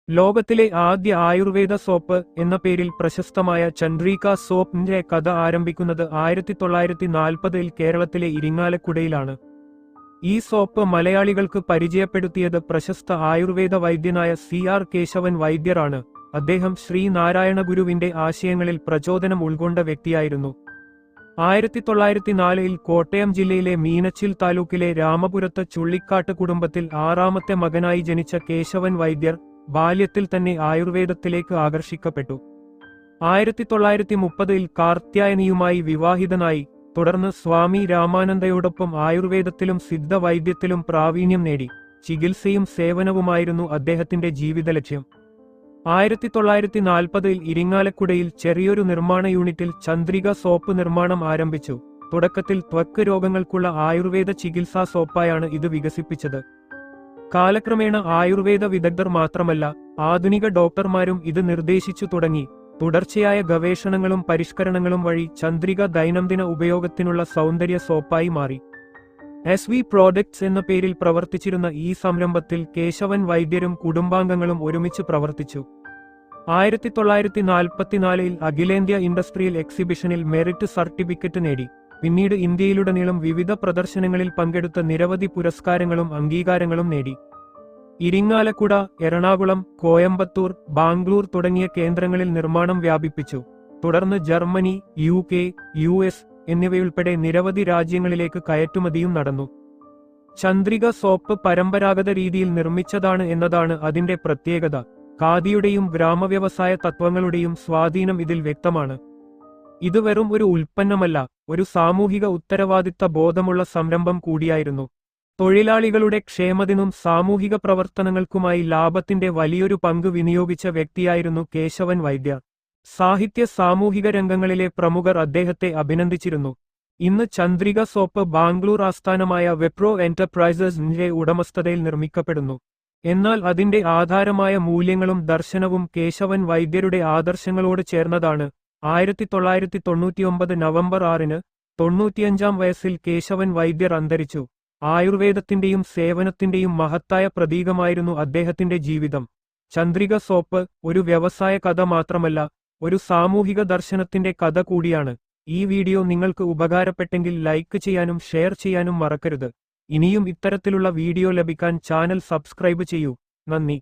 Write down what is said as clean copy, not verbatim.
ലോകത്തിലെ ആദ്യ ആയുർവേദ സോപ്പ് എന്ന പേരിൽ പ്രശസ്തമായ ചന്ദ്രിക സോപ്പിന്റെ കഥ ആരംഭിക്കുന്നത് 1940-ൽ കേരളത്തിലെ ഇരിങ്ങാലക്കുടയിലാണ്. ഈ സോപ്പ് മലയാളികൾക്ക് പരിചയപ്പെടുത്തിയത് പ്രശസ്ത ആയുർവേദ വൈദ്യനായ CR കേശവൻ വൈദ്യരാണ്. അദ്ദേഹം ശ്രീനാരായണ ഗുരുവിന്റെ ആശയങ്ങളിൽ പ്രചോദനം ഉൾക്കൊണ്ട വ്യക്തിയായിരുന്നു. 1904-ൽ കോട്ടയം ജില്ലയിലെ മീനച്ചിൽ താലൂക്കിലെ രാമപുരത്ത് ചുള്ളിക്കാട്ട് കുടുംബത്തിൽ 6ാമത്തെ മകനായി ജനിച്ച കേശവൻ വൈദ്യർ ബാല്യത്തിൽ തന്നെ ആയുർവേദത്തിലേക്ക് ആകർഷിക്കപ്പെട്ടു. 1930-ൽ കാർത്യായനിയുമായി വിവാഹിതനായി. തുടർന്ന് സ്വാമി രാമാനന്ദയോടൊപ്പം ആയുർവേദത്തിലും സിദ്ധവൈദ്യത്തിലും പ്രാവീണ്യം നേടി. ചികിത്സയും സേവനവുമായിരുന്നു അദ്ദേഹത്തിന്റെ ജീവിത ലക്ഷ്യം. 1940-ൽ ഇരിങ്ങാലക്കുടയിൽ ചെറിയൊരു നിർമ്മാണ യൂണിറ്റിൽ ചന്ദ്രിക സോപ്പ് നിർമ്മാണം ആരംഭിച്ചു. തുടക്കത്തിൽ ത്വക്ക് രോഗങ്ങൾക്കുള്ള ആയുർവേദ ചികിത്സാ സോപ്പായാണ് ഇത് വികസിപ്പിച്ചത്. കാലക്രമേണ ആയുർവേദ വിദഗ്ധർ മാത്രമല്ല, ആധുനിക ഡോക്ടർമാരും ഇത് നിർദ്ദേശിച്ചു തുടങ്ങി. തുടർച്ചയായ ഗവേഷണങ്ങളും പരിഷ്കരണങ്ങളും വഴി ചന്ദ്രിക ദൈനംദിന ഉപയോഗത്തിനുള്ള സൗന്ദര്യ സോപ്പായി മാറി. SV പ്രോഡക്ട്സ് എന്ന പേരിൽ പ്രവർത്തിച്ചിരുന്ന ഈ സംരംഭത്തിൽ കേശവൻ വൈദ്യരും കുടുംബാംഗങ്ങളും ഒരുമിച്ച് പ്രവർത്തിച്ചു. 1944-ൽ അഖിലേന്ത്യാ ഇൻഡസ്ട്രിയൽ എക്സിബിഷനിൽ മെറിറ്റ് സർട്ടിഫിക്കറ്റ് നേടി. പിന്നീട് ഇന്ത്യയിലുടനീളം വിവിധ പ്രദർശനങ്ങളിൽ പങ്കെടുത്ത നിരവധി പുരസ്കാരങ്ങളും അംഗീകാരങ്ങളും നേടി. ഇരിങ്ങാലക്കുട, എറണാകുളം, കോയമ്പത്തൂർ, ബാംഗ്ലൂർ തുടങ്ങിയ കേന്ദ്രങ്ങളിൽ നിർമ്മാണം വ്യാപിപ്പിച്ചു. തുടർന്ന് ജർമ്മനി, UK, US എന്നിവയുൾപ്പെടെ നിരവധി രാജ്യങ്ങളിലേക്ക് കയറ്റുമതിയും നടന്നു. ചന്ദ്രിക സോപ്പ് പരമ്പരാഗത രീതിയിൽ നിർമ്മിച്ചതാണ് എന്നതാണ് അതിന്റെ പ്രത്യേകത. ഖാദിയുടെയും ഗ്രാമവ്യവസായ തത്വങ്ങളുടെയും സ്വാധീനം ഇതിൽ വ്യക്തമാണ്. ഇത് വെറും ഒരു ഉൽപ്പന്നമല്ല, ഒരു സാമൂഹിക ഉത്തരവാദിത്ത ബോധമുള്ള സംരംഭം കൂടിയായിരുന്നു. തൊഴിലാളികളുടെ ക്ഷേമത്തിനും സാമൂഹിക പ്രവർത്തനങ്ങൾക്കുമായി ലാഭത്തിന്റെ വലിയൊരു പങ്ക് വിനിയോഗിച്ച വ്യക്തിയായിരുന്നു കേശവൻ വൈദ്യർ. സാഹിത്യ സാമൂഹിക രംഗങ്ങളിലെ പ്രമുഖർ അദ്ദേഹത്തെ അഭിനന്ദിച്ചിരുന്നു. ഇന്ന് ചന്ദ്രിക സോപ്പ് ബാംഗ്ലൂർ ആസ്ഥാനമായ വെപ്രോ എന്റർപ്രൈസസിന്റെ ഉടമസ്ഥതയിൽ നിർമ്മിക്കപ്പെടുന്നു. എന്നാൽ അതിന്റെ ആധാരമായ മൂല്യങ്ങളും ദർശനവും കേശവൻ വൈദ്യരുടെ ആദർശങ്ങളോട് ചേർന്നതാണ്. 1999 നവംബർ 6-ന് 95-ാം വയസ്സിൽ കേശവൻ വൈദ്യർ അന്തരിച്ചു. ആയുർവേദത്തിന്റെയും സേവനത്തിന്റെയും മഹത്തായ പ്രതീകമായിരുന്നു അദ്ദേഹത്തിന്റെ ജീവിതം. ചന്ദ്രിക സോപ്പ് ഒരു വ്യവസായ കഥ മാത്രമല്ല, ഒരു സാമൂഹിക ദർശനത്തിന്റെ കഥ കൂടിയാണ്. ഈ വീഡിയോ നിങ്ങൾക്ക് ഉപകാരപ്പെട്ടെങ്കിൽ ലൈക്ക് ചെയ്യാനും ഷെയർ ചെയ്യാനും മറക്കരുത്. ഇനിയും ഇത്തരത്തിലുള്ള വീഡിയോ ലഭിക്കാൻ ചാനൽ സബ്സ്ക്രൈബ് ചെയ്യൂ. നന്ദി.